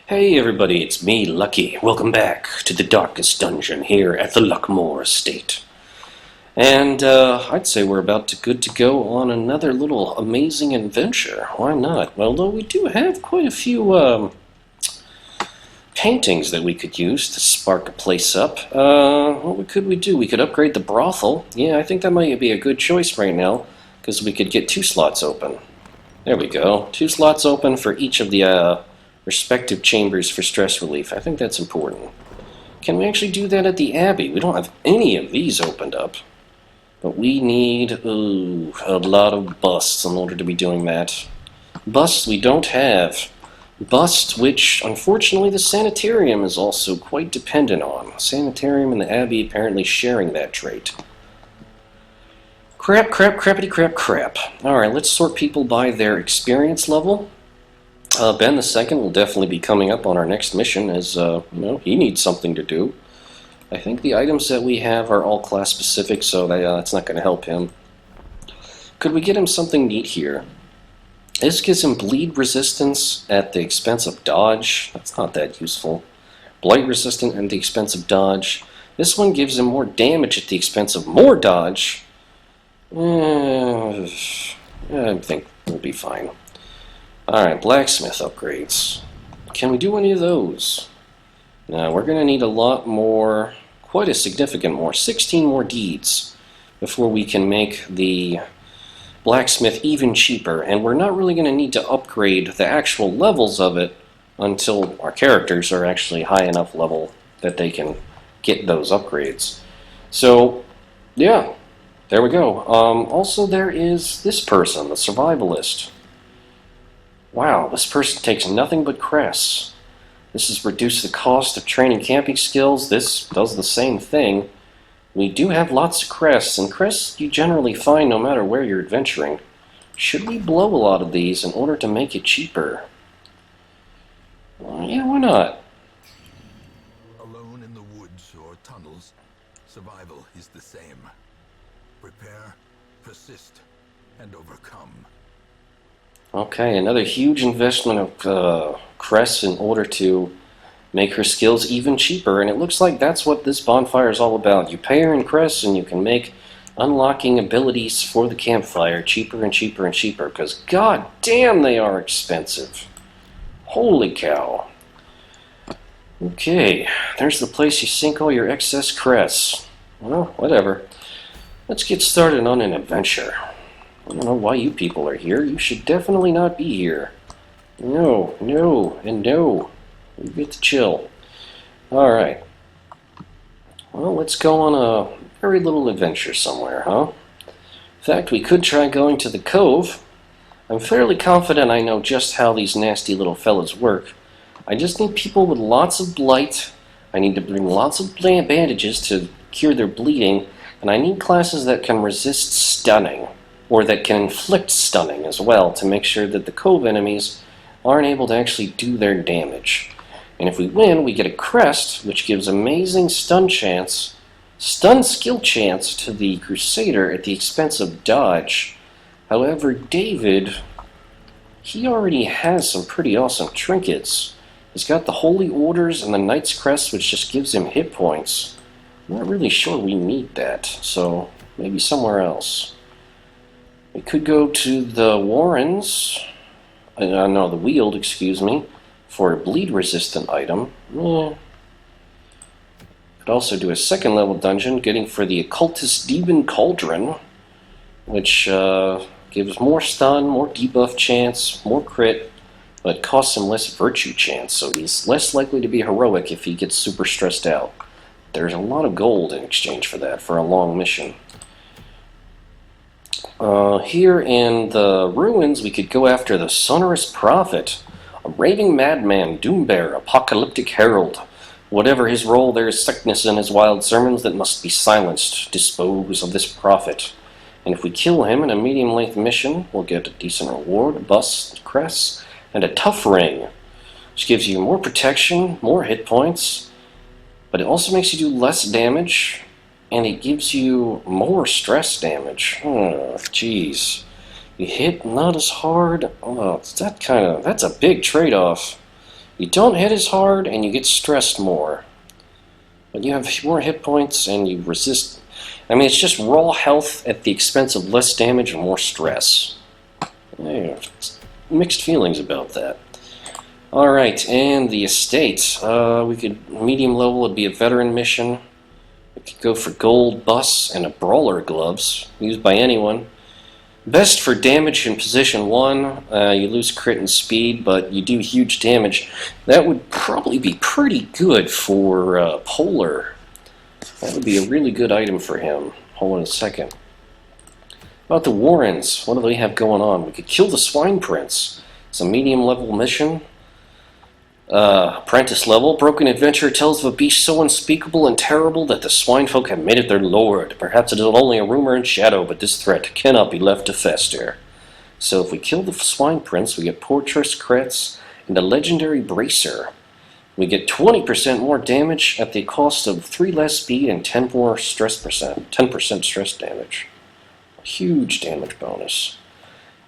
Hey everybody, it's me, Lucky. Welcome back to the darkest dungeon here at the Luckmore Estate. And I'd say we're good to go on another little amazing adventure. Why not? Well, though we do have quite a few paintings that we could use to spark a place up. What could we do? We could upgrade the brothel. Yeah, I think that might be a good choice right now, because we could get 2 slots open. There we go. 2 slots open for each of the respective chambers for stress relief. I think that's important. Can we actually do that at the Abbey? We don't have any of these opened up. But we need a lot of busts in order to be doing that. Busts we don't have. Busts which, unfortunately, the sanitarium is also quite dependent on. Sanitarium and the Abbey apparently sharing that trait. Crap. Alright, let's sort people by their experience level. Ben the Second will definitely be coming up on our next mission, as he needs something to do. I think the items that we have are all class specific, so that's not going to help him. Could we get him something neat here? This gives him bleed resistance at the expense of dodge. That's not that useful. Blight resistant at the expense of dodge. This one gives him more damage at the expense of more dodge. I think we'll be fine. Alright, blacksmith upgrades. Can we do any of those? Now, we're going to need a lot more, quite a significant more, 16 more deeds before we can make the blacksmith even cheaper. And we're not really going to need to upgrade the actual levels of it until our characters are actually high enough level that they can get those upgrades. So, yeah, there we go. Also, there is this person, the survivalist. Wow, this person takes nothing but crests. This has reduced the cost of training camping skills. This does the same thing. We do have lots of crests, and crests you generally find no matter where you're adventuring. Should we blow a lot of these in order to make it cheaper? Yeah, why not? Alone in the woods or tunnels, survival is the same. Prepare, persist, and overcome. Okay, another huge investment of crests in order to make her skills even cheaper, and it looks like that's what this bonfire is all about. You pay her in crests and you can make unlocking abilities for the campfire cheaper and cheaper and cheaper, because god damn they are expensive. Holy cow. Okay, there's the place you sink all your excess crests. Well, whatever. Let's get started on an adventure. I don't know why you people are here. You should definitely not be here. No, and no. You get to chill. Alright. Well, let's go on a very little adventure somewhere, huh? In fact, we could try going to the cove. I'm fairly confident I know just how these nasty little fellas work. I just need people with lots of blight. I need to bring lots of bandages to cure their bleeding. And I need classes that can resist stunning, or that can inflict stunning as well, to make sure that the cove enemies aren't able to actually do their damage. And if we win, we get a crest, which gives amazing stun skill chance to the Crusader at the expense of dodge. However, David, he already has some pretty awesome trinkets. He's got the Holy Orders and the Knight's Crest, which just gives him hit points. I'm not really sure we need that, so maybe somewhere else. We could go to the Warrens, the Weald, excuse me, for a bleed-resistant item. Could also do a second level dungeon, getting for the Occultist Demon Cauldron, which gives more stun, more debuff chance, more crit, but costs him less virtue chance, so he's less likely to be heroic if he gets super stressed out. There's a lot of gold in exchange for that, for a long mission. Here in the ruins, we could go after the Sonorous Prophet, a raving madman, doombearer, apocalyptic herald. Whatever his role, there is sickness in his wild sermons that must be silenced. Dispose of this prophet. And if we kill him in a medium-length mission, we'll get a decent reward, a bust, crests, and a tough ring, which gives you more protection, more hit points, but it also makes you do less damage, and it gives you more stress damage. Oh, jeez. You hit not as hard. Oh, that's a big trade-off. You don't hit as hard, and you get stressed more. But you have more hit points, and you resist. I mean, it's just raw health at the expense of less damage and more stress. Yeah, mixed feelings about that. Alright, and the estate. We could, medium level would be a veteran mission. We could go for gold bus and a brawler gloves, used by anyone. Best for damage in position 1. You lose crit and speed, but you do huge damage. That would probably be pretty good for Polar. That would be a really good item for him. Hold on a second. About the Warrens, what do they have going on? We could kill the Swine Prince. It's a medium level mission. Apprentice level. Broken Adventure tells of a beast so unspeakable and terrible that the swine folk have made it their lord. Perhaps it is only a rumor in shadow, but this threat cannot be left to fester. So if we kill the Swine Prince, we get Portress crits and a legendary bracer. We get 20% more damage at the cost of 3 less speed and 10% stress damage. A huge damage bonus.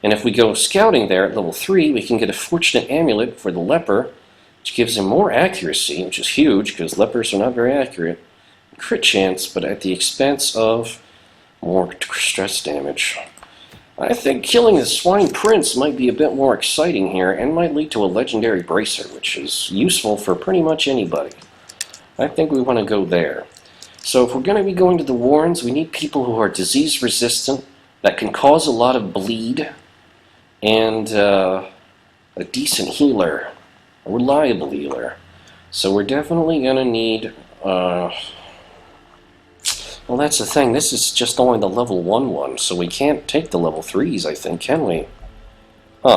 And if we go scouting there at level 3, we can get a Fortunate Amulet for the Leper, which gives him more accuracy, which is huge because lepers are not very accurate. Crit chance, but at the expense of more stress damage. I think killing the Swine Prince might be a bit more exciting here and might lead to a legendary bracer, which is useful for pretty much anybody. I think we want to go there. So if we're going to be going to the Warrens, we need people who are disease resistant, that can cause a lot of bleed, and a decent healer. A reliable healer. So we're definitely going to need... well, that's the thing. This is just only the level 1 one, so we can't take the level 3s, I think, can we?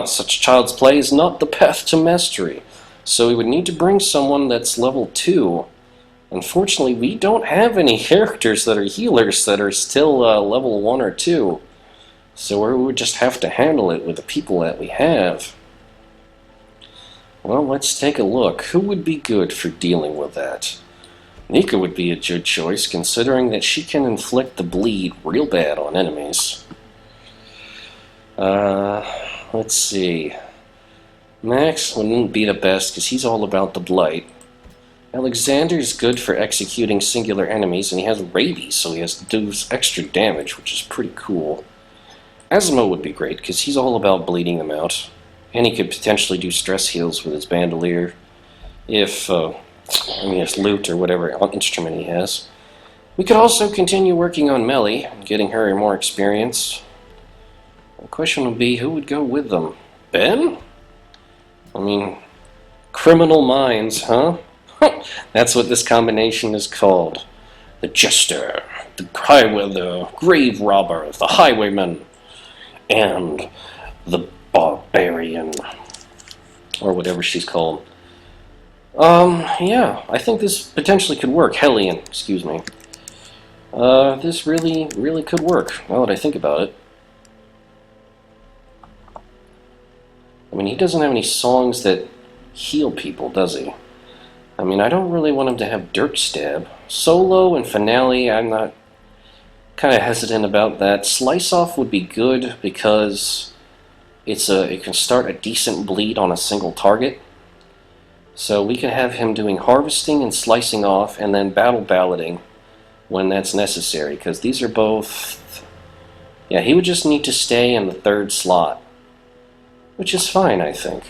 Such child's play is not the path to mastery. So we would need to bring someone that's level 2. Unfortunately, we don't have any characters that are healers that are still level 1 or 2. So we would just have to handle it with the people that we have. Well, let's take a look. Who would be good for dealing with that? Nika would be a good choice, considering that she can inflict the bleed real bad on enemies. Let's see. Max wouldn't be the best, because he's all about the blight. Alexander's good for executing singular enemies, and he has rabies, so he has to do extra damage, which is pretty cool. Asimo would be great, because he's all about bleeding them out. And he could potentially do stress heals with his bandolier, if, his lute or whatever instrument he has. We could also continue working on Melly, getting her more experience. The question would be, who would go with them? Ben? I mean, criminal minds, huh? That's what this combination is called. The Jester, the grave robber, the highwayman, and the barbarian, or whatever she's called. Yeah, I think this potentially could work. Hellion, excuse me. This really could work, now that I think about it. I mean, he doesn't have any songs that heal people, does he? I mean, I don't really want him to have Dirt Stab. Solo and Finale, I'm not kind of hesitant about that. Slice Off would be good because it can start a decent bleed on a single target. So we could have him doing harvesting and slicing off, and then battle balloting when that's necessary, because these are both... Yeah, he would just need to stay in the 3rd slot, which is fine, I think.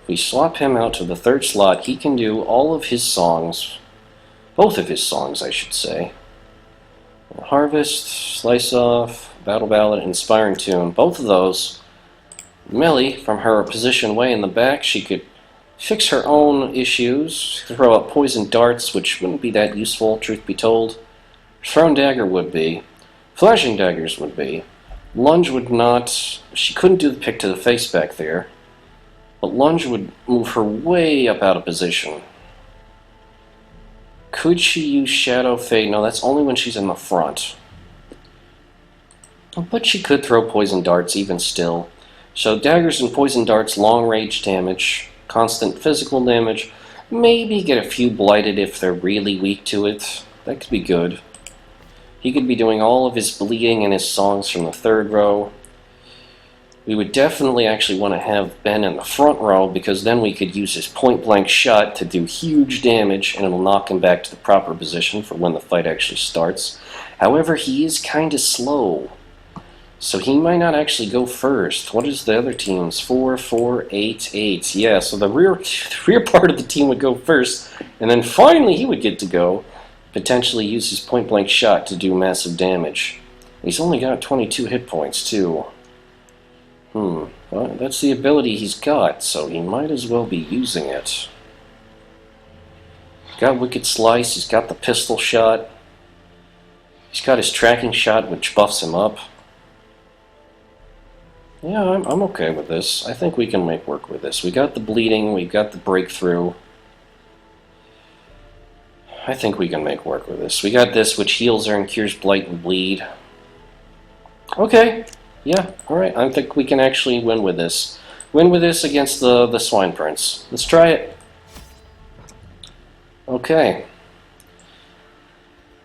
If we swap him out to the 3rd slot, he can do all of his songs, both of his songs, I should say. Harvest, Slice Off, Battle Ballad, Inspiring Tune, both of those. Melly, from her position way in the back, she could fix her own issues, throw out poison darts, which wouldn't be that useful, truth be told. Thrown Dagger would be. Flashing Daggers would be. Lunge would not... She couldn't do the pick to the face back there. But Lunge would move her way up out of position. Could she use Shadow Fade? No, that's only when she's in the front. But she could throw poison darts even still. So daggers and poison darts, long range damage, constant physical damage, maybe get a few blighted if they're really weak to it. That could be good. He could be doing all of his bleeding and his songs from the 3rd row. We would definitely actually want to have Ben in the front row, because then we could use his point-blank shot to do huge damage, and it'll knock him back to the proper position for when the fight actually starts. However, he is kind of slow, so he might not actually go first. What is the other teams? 4, 4, 8, 8. Yeah, so the rear part of the team would go first, and then finally he would get to go, potentially use his point-blank shot to do massive damage. He's only got 22 hit points, too. Well, that's the ability he's got, so he might as well be using it. He's got Wicked Slice, he's got the pistol shot, he's got his tracking shot, which buffs him up. Yeah, I'm okay with this. I think we can make work with this. We got the bleeding, we got the breakthrough. I think we can make work with this. We got this, which heals her and cures blight and bleed. Okay. Yeah, alright, I think we can actually win with this. Win with this against the Swine Prince. Let's try it. Okay.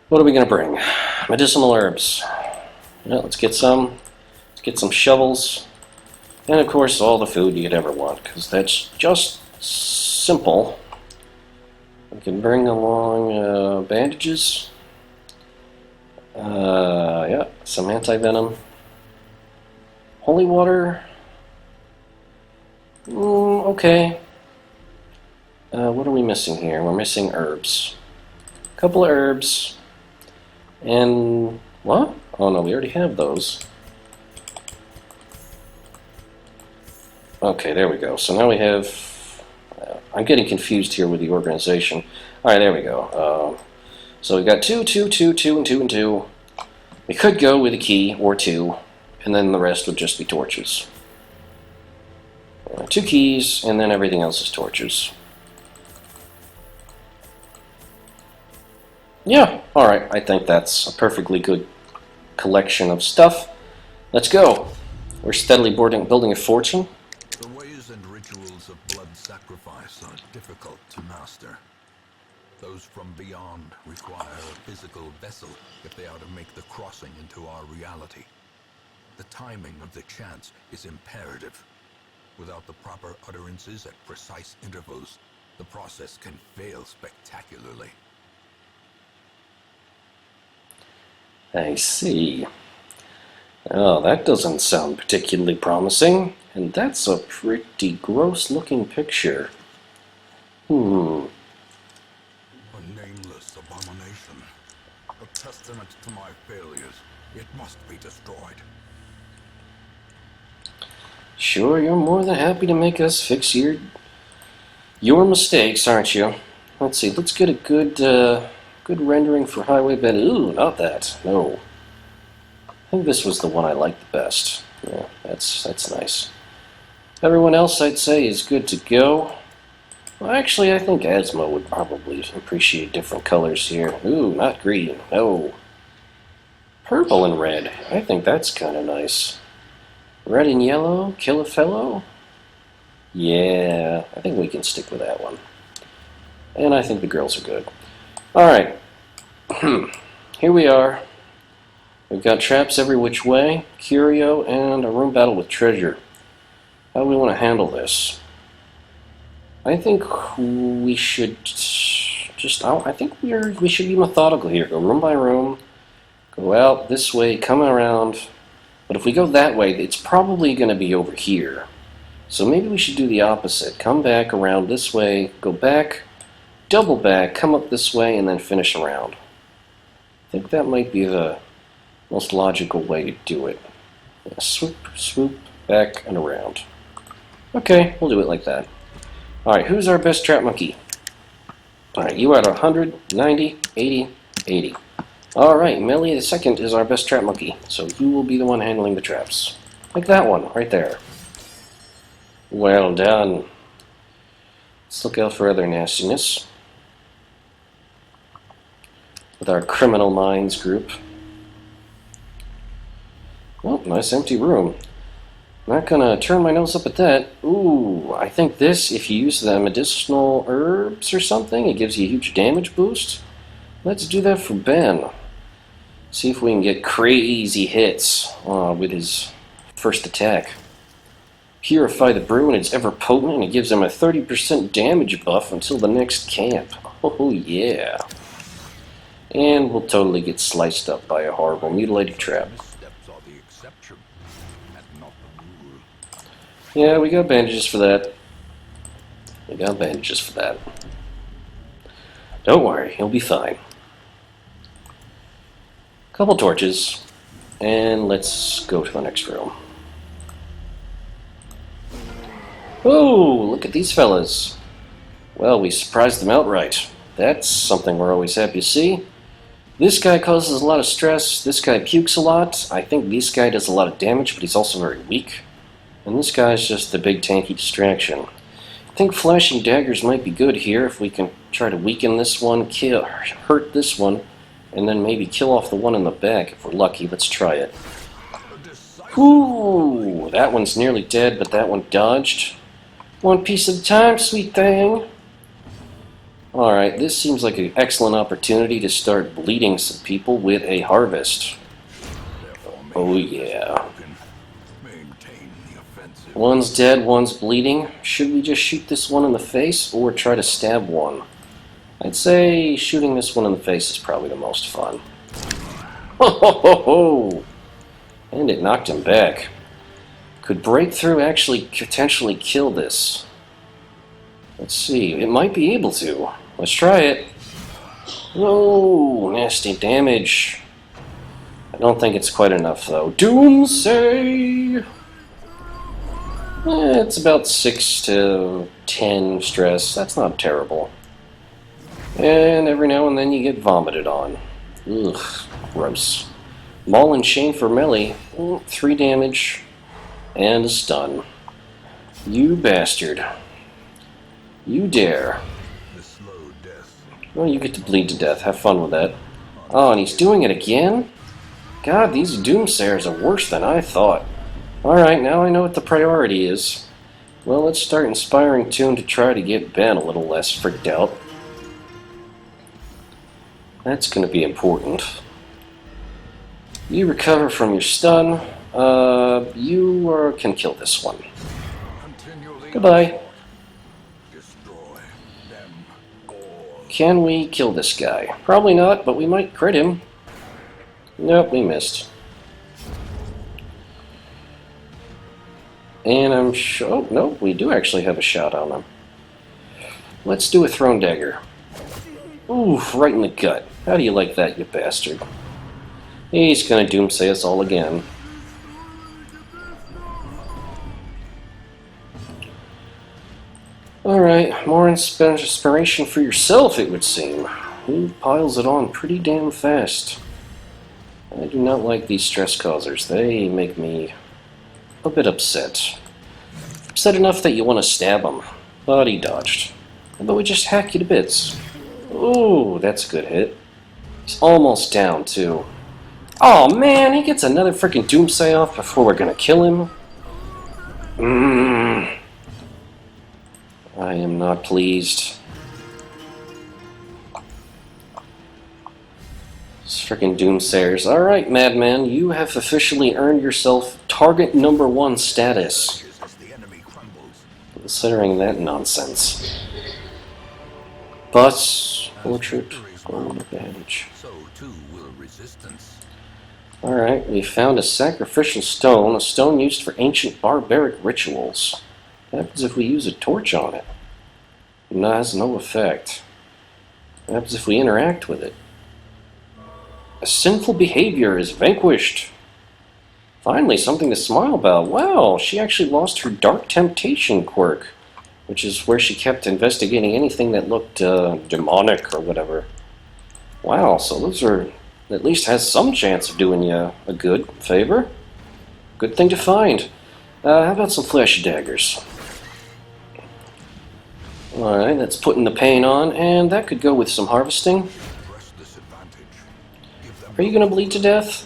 What are we going to bring? Medicinal herbs. Yeah, let's get some. Let's get some shovels. And of course, all the food you could ever want, because that's just simple. We can bring along bandages. Yeah, some anti-venom. Holy water. Okay. What are we missing here? We're missing herbs. A couple of herbs. And what? Oh no, we already have those. Okay, there we go. So now we have... I'm getting confused here with the organization. Alright, there we go. So we got 2, 2, 2, 2, and 2, and 2. We could go with a key, or 2. And then the rest would just be torches. 2 keys, and then everything else is torches. Yeah, alright, I think that's a perfectly good collection of stuff. Let's go. We're steadily building a fortune. The ways and rituals of blood sacrifice are difficult to master. Those from beyond require a physical vessel if they are to make the crossing into our reality. The timing of the chants is imperative. Without the proper utterances at precise intervals, the process can fail spectacularly. I see. Oh, that doesn't sound particularly promising. And that's a pretty gross-looking picture. A nameless abomination. A testament to my failures. It must be destroyed. Sure, you're more than happy to make us fix your mistakes, aren't you? Let's see, let's get a good rendering for Highway Bend. Ooh, not that. No. I think this was the one I liked the best. Yeah, that's nice. Everyone else, I'd say, is good to go. Well, actually, I think Asmo would probably appreciate different colors here. Ooh, not green. No. Purple and red. I think that's kind of nice. Red and yellow, kill a fellow? Yeah, I think we can stick with that one. And I think the girls are good. Alright. Here we are. We've got traps every which way, curio, and a room battle with treasure. How do we want to handle this? I think we should just... I think we should be methodical here. Go room by room. Go out this way, come around... But if we go that way, it's probably going to be over here. So maybe we should do the opposite. Come back around this way, go back, double back, come up this way, and then finish around. I think that might be the most logical way to do it. Yeah, swoop, swoop, back, and around. Okay, we'll do it like that. Alright, who's our best trap monkey? Alright, you are at 100, 90, 80, 80. Alright, Melly the second is our best trap monkey, so you will be the one handling the traps. Like that one, right there. Well done. Let's look out for other nastiness. With our Criminal Minds group. Oh, nice empty room. Not gonna turn my nose up at that. Ooh, I think this, if you use the medicinal herbs or something, it gives you a huge damage boost. Let's do that for Ben. See if we can get crazy hits with his first attack. Purify the brew, and it's ever potent, and it gives him a 30% damage buff until the next camp. Oh yeah. And we'll totally get sliced up by a horrible mutilated trap. Missteps are the exception, and not the rule. Yeah, we got bandages for that. We got bandages for that. Don't worry, he'll be fine. Couple torches, and let's go to the next room. Oh, look at these fellas. Well, we surprised them outright. That's something we're always happy to see. This guy causes a lot of stress. This guy pukes a lot. I think this guy does a lot of damage, but he's also very weak. And this guy's just the big tanky distraction. I think flashing daggers might be good here if we can try to weaken this one, hurt this one, and then maybe kill off the one in the back if we're lucky. Let's try it. Ooh, that one's nearly dead, but that one dodged. One piece at a time, sweet thing. Alright, this seems like an excellent opportunity to start bleeding some people with a harvest. Oh yeah. One's dead, one's bleeding. Should we just shoot this one in the face or try to stab one? I'd say shooting this one in the face is probably the most fun. Ho ho ho ho! And it knocked him back. Could breakthrough actually potentially kill this? Let's see. It might be able to. Let's try it. Oh, nasty damage. I don't think it's quite enough, though. Doomsday! It's about 6 to 10 stress. That's not terrible. And every now and then you get vomited on. Ugh, gross. Maul and Chain for melee. 3 damage. And a stun. You bastard. You dare. Well, you get to bleed to death. Have fun with that. Oh, and he's doing it again? God, these Doomsayers are worse than I thought. Alright, now I know what the priority is. Well, let's start inspiring Tune to try to get Ben a little less freaked out. That's going to be important. You recover from your stun. You can kill this one. Goodbye. Can we kill this guy? Probably not, but we might crit him. Nope, we missed. And I'm sure... Oh, no, we do actually have a shot on him. Let's do a thrown dagger. Oof, right in the gut. How do you like that, you bastard? He's gonna doomsay us all again. Alright, more inspiration for yourself, it would seem. He piles it on pretty damn fast. I do not like these stress causers. They make me a bit upset. Upset enough that you want to stab him. But he dodged. How about we just hack you to bits? Ooh, that's a good hit. He's almost down, too. Oh man, he gets another freaking doomsay off before we're gonna kill him. I am not pleased. These freaking doomsayers. Alright, madman, you have officially earned yourself target number 1 status. Considering that nonsense. But, portrait, gold advantage. So too will resistance. Alright, we found a sacrificial stone, a stone used for ancient barbaric rituals. What happens if we use a torch on it? It has no effect. What happens if we interact with it? A sinful behavior is vanquished. Finally, something to smile about. Wow, she actually lost her dark temptation quirk, which is where she kept investigating anything that looked demonic or whatever. Wow, so those are... at least has some chance of doing you a good favor. Good thing to find. How about some flesh daggers? Alright, that's putting the pain on, and that could go with some harvesting. Are you going to bleed to death?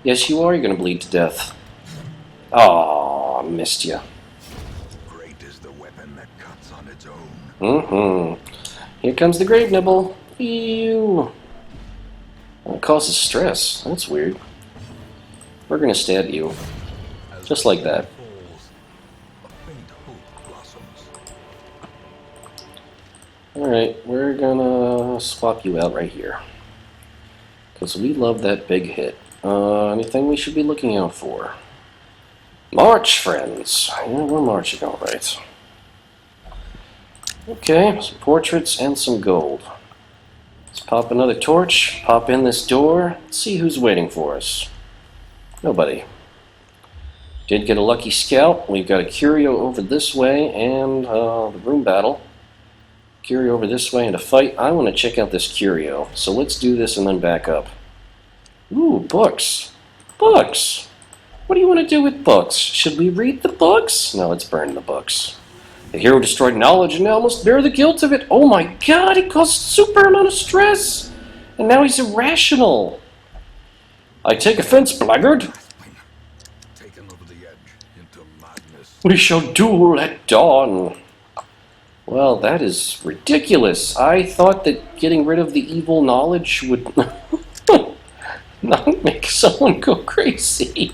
Yes, you are. You're going to bleed to death. Aw, I missed you. Great is the weapon that cuts on its own. Here comes the grave nibble. Ew. It causes stress. That's weird. We're going to stab you. Just like that. Alright, we're gonna swap you out right here. Because we love that big hit. Anything we should be looking out for? March, friends. Yeah, we're marching alright. Okay, some portraits and some gold. Let's pop another torch, pop in this door, see who's waiting for us. Nobody. Did get a lucky scout. We've got a curio over this way and the room battle. Curio over this way and a fight. I want to check out this curio. So let's do this and then back up. Ooh, books. Books! What do you want to do with books? Should we read the books? No, let's burn the books. The hero destroyed knowledge and now must bear the guilt of it. Oh my god, it caused super amount of stress! And now he's irrational. I take offense, blackguard. Taken over the edge into madness. We shall duel at dawn. Well, that is ridiculous. I thought that getting rid of the evil knowledge would not make someone go crazy.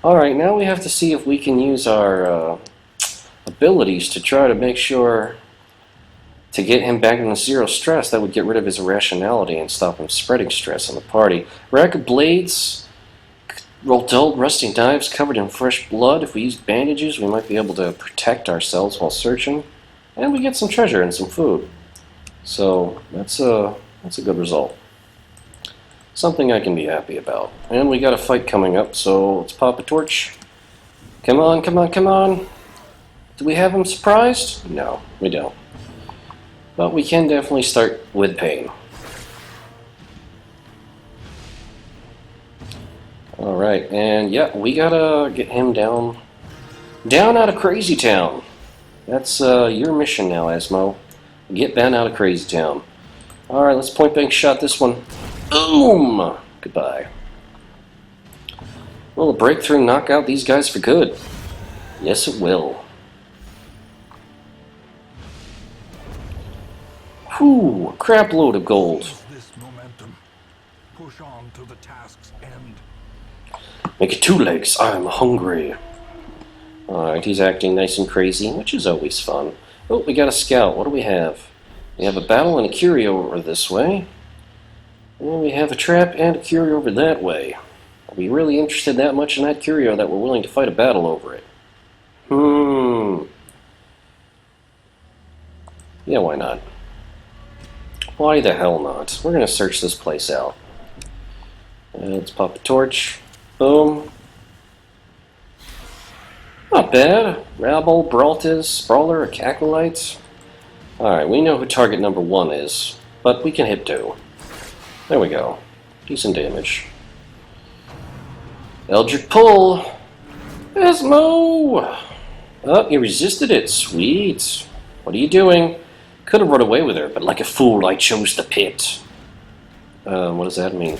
Alright, now we have to see if we can use our abilities to try to make sure to get him back into zero stress. That would get rid of his irrationality and stop him spreading stress on the party. Rack of blades, roll dull, rusty knives covered in fresh blood. If we use bandages, we might be able to protect ourselves while searching. And we get some treasure and some food. So that's a good result. Something I can be happy about. And we got a fight coming up, so let's pop a torch. Come on, come on, come on. Do we have him surprised? No, we don't. But we can definitely start with pain. Alright, and yeah, we gotta get him down out of Crazy Town. That's your mission now, Asmo. Get Ben out of Crazy Town. Alright, let's point blank shot this one. Boom! Goodbye. Will a breakthrough knock out these guys for good? Yes, it will. Whew, a crap load of gold. This momentum. Push on to the task's end. Make it 2 legs, I'm hungry. Alright, he's acting nice and crazy, which is always fun. Oh, we got a scout. What do we have? We have a battle and a curio over this way. And we have a trap and a curio over that way. Are we really interested that much in that curio that we're willing to fight a battle over it? Yeah, why not? Why the hell not? We're going to search this place out. Let's pop a torch. Boom. Not bad. Rabble, Braultiz, Brawler, Acolytes. Alright, we know who target number 1 is, but we can hit 2. There we go. Decent damage. Eldritch Pull! Asmo! Oh, you resisted it. Sweet. What are you doing? Could have run away with her, but like a fool, I chose the pit. What does that mean?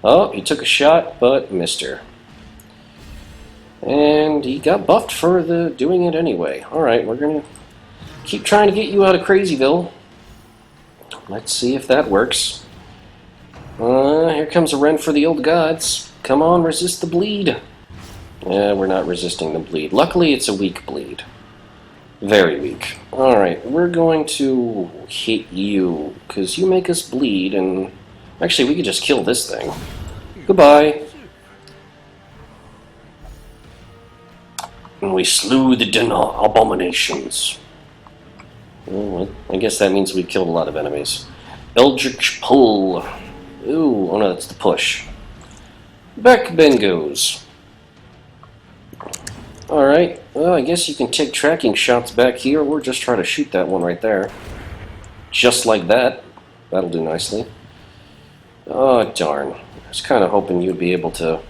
Oh, he took a shot, but missed her. And he got buffed for doing it anyway. Alright, we're gonna keep trying to get you out of Crazyville. Let's see if that works. Here comes a run for the old gods. Come on, resist the bleed. Yeah, we're not resisting the bleed. Luckily, it's a weak bleed. Very weak. Alright, we're going to hit you, because you make us bleed, and... Actually, we could just kill this thing. Goodbye. And we slew the abominations. Well, I guess that means we killed a lot of enemies. Eldritch Pull. Ooh, oh no, that's the push. Back Ben goes. Alright, well, I guess you can take tracking shots back here, or just try to shoot that one right there. Just like that. That'll do nicely. Oh, darn. I was kind of hoping you'd be able to...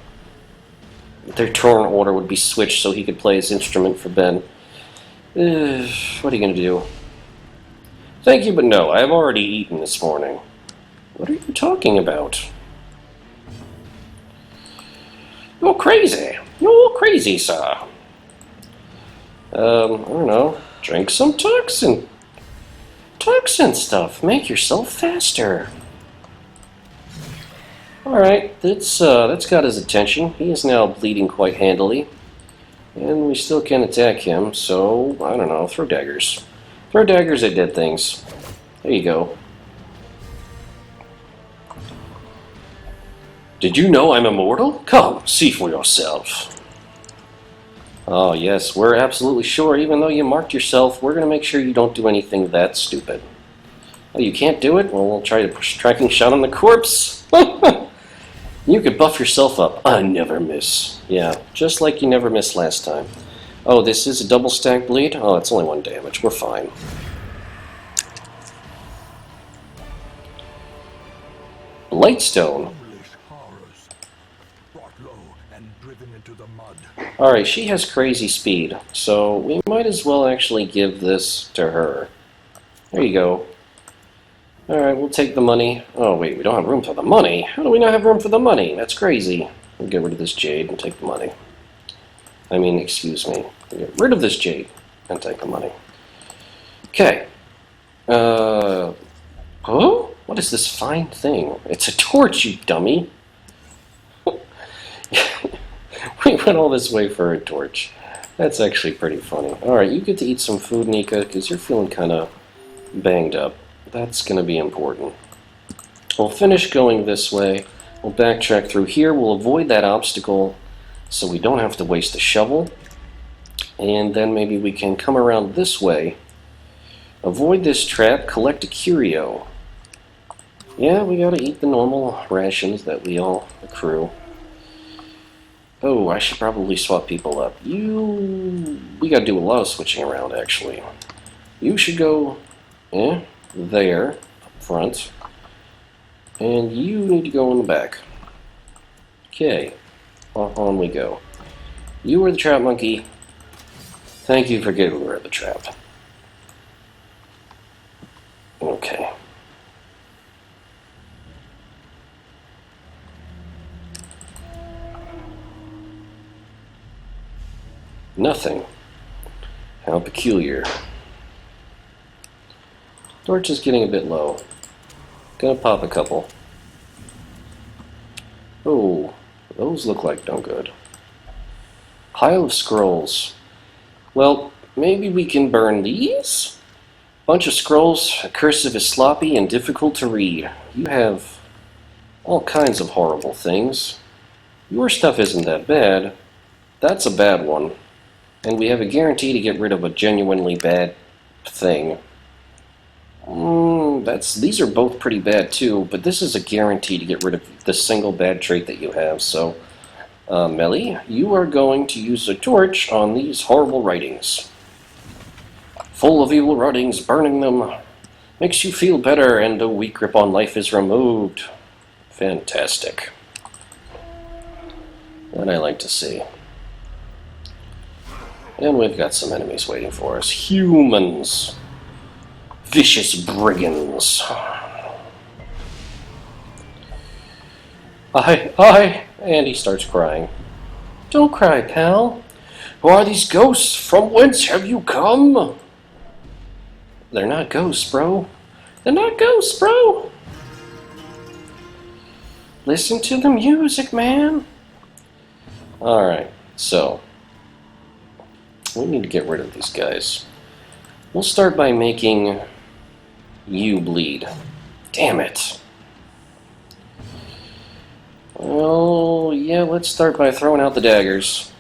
Their turn order would be switched so he could play his instrument for Ben. What are you going to do? Thank you, but no. I have already eaten this morning. What are you talking about? You're crazy. You're crazy, sir. I don't know. Drink some toxin. Toxin stuff. Make yourself faster. Alright, that's got his attention. He is now bleeding quite handily. And we still can attack him, so, I don't know, throw daggers. Throw daggers at dead things. There you go. Did you know I'm immortal? Come, see for yourself. Oh, yes, we're absolutely sure. Even though you marked yourself, we're going to make sure you don't do anything that stupid. Oh, you can't do it? Well, we'll try to push tracking shot on the corpse. You could buff yourself up. I never miss. Yeah, just like you never missed last time. Oh, this is a double stack bleed? Oh, it's only 1 damage. We're fine. Blightstone. Alright, she has crazy speed, so we might as well actually give this to her. There you go. Alright, we'll take the money. Oh, wait, we don't have room for the money? How do we not have room for the money? That's crazy. We'll get rid of this jade and take the money. I mean, excuse me. We'll get rid of this jade and take the money. Okay. Oh? What is this fine thing? It's a torch, you dummy. We went all this way for a torch. That's actually pretty funny. Alright, you get to eat some food, Nika, because you're feeling kind of banged up. That's going to be important. We'll finish going this way. We'll backtrack through here. We'll avoid that obstacle so we don't have to waste the shovel. And then maybe we can come around this way. Avoid this trap. Collect a curio. Yeah, we got to eat the normal rations that we all accrue. Oh, I should probably swap people up. We gotta do a lot of switching around, actually. You should go, there, up front. And you need to go in the back. Okay, on we go. You were the trap monkey. Thank you for getting rid of the trap. Okay. Nothing. How peculiar. Torch is getting a bit low. Gonna pop a couple. Oh, those look like no good. Pile of scrolls. Well, maybe we can burn these? Bunch of scrolls. Cursive is sloppy and difficult to read. You have all kinds of horrible things. Your stuff isn't that bad. That's a bad one. And we have a guarantee to get rid of a genuinely bad thing. These are both pretty bad too, but this is a guarantee to get rid of the single bad trait that you have. So, Melly, you are going to use a torch on these horrible writings. Full of evil writings, burning them makes you feel better, and a weak grip on life is removed. Fantastic. That I like to see. And we've got some enemies waiting for us. Humans. Vicious brigands. I. And he starts crying. Don't cry, pal. Who are these ghosts? From whence have you come? They're not ghosts, bro. They're not ghosts, bro. Listen to the music, man. Alright, so we need to get rid of these guys. We'll start by making you bleed. Damn it. Well, yeah, let's start by throwing out the daggers.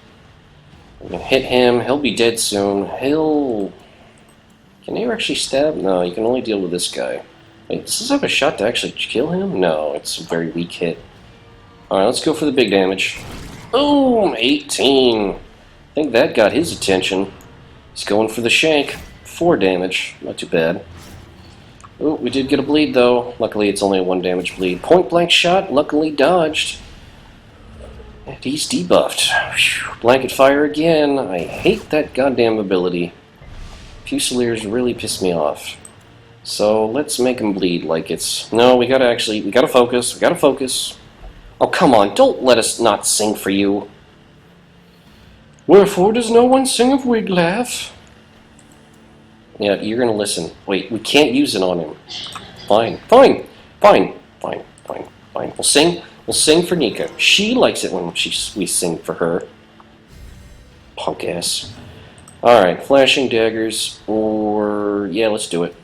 We can hit him. He'll be dead soon. Can you actually stab? No, you can only deal with this guy. Wait, does this have a shot to actually kill him? No, it's a very weak hit. Alright, let's go for the big damage. Boom! 18. I think that got his attention. He's going for the shank. 4 damage. Not too bad. Oh, we did get a bleed, though. Luckily, it's only a 1 damage bleed. Point blank shot. Luckily dodged. And he's debuffed. Whew. Blanket fire again. I hate that goddamn ability. Fusiliers really piss me off. So let's make him bleed like it's... No, we gotta focus. We gotta focus. Oh, come on. Don't let us not sing for you. Wherefore does no one sing of Wiglaf? Yeah, you're gonna listen. Wait, we can't use it on him. Fine. We'll sing for Nika. She likes it when we sing for her. Punk ass. Alright, flashing daggers, or... yeah, let's do it.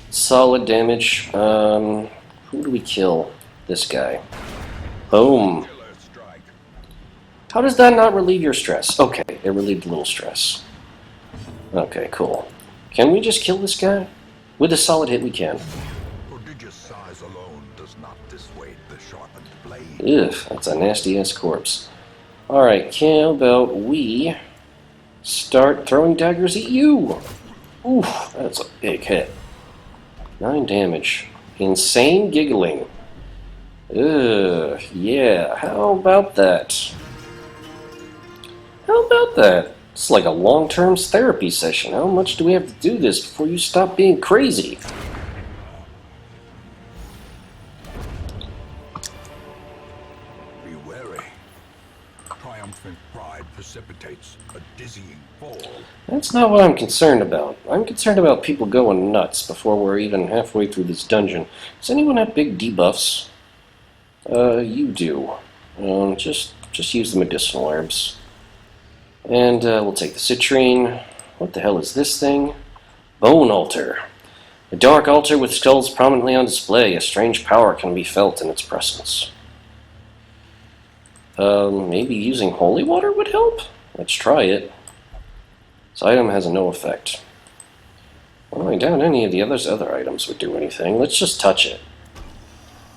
Solid damage. Who do we kill? This guy. Boom. How does that not relieve your stress? Okay, it relieved a little stress. Okay, cool. Can we just kill this guy? With a solid hit, we can. Prodigious size alone does not dissuade the sharpened blade. Ugh, that's a nasty-ass corpse. Alright, how about we start throwing daggers at you? Oof, that's a big hit. 9 damage. Insane giggling. Ugh, yeah, how about that? How about that? It's like a long-term therapy session. How much do we have to do this before you stop being crazy? Be wary. Triumphant pride precipitates a dizzying fall. That's not what I'm concerned about. I'm concerned about people going nuts before we're even halfway through this dungeon. Does anyone have big debuffs? You do. Just use the medicinal herbs. And we'll take the citrine. What the hell is this thing? Bone altar. A dark altar with skulls prominently on display. A strange power can be felt in its presence. Maybe using holy water would help? Let's try it. This item has no effect. Well, I doubt any of the other items would do anything. Let's just touch it.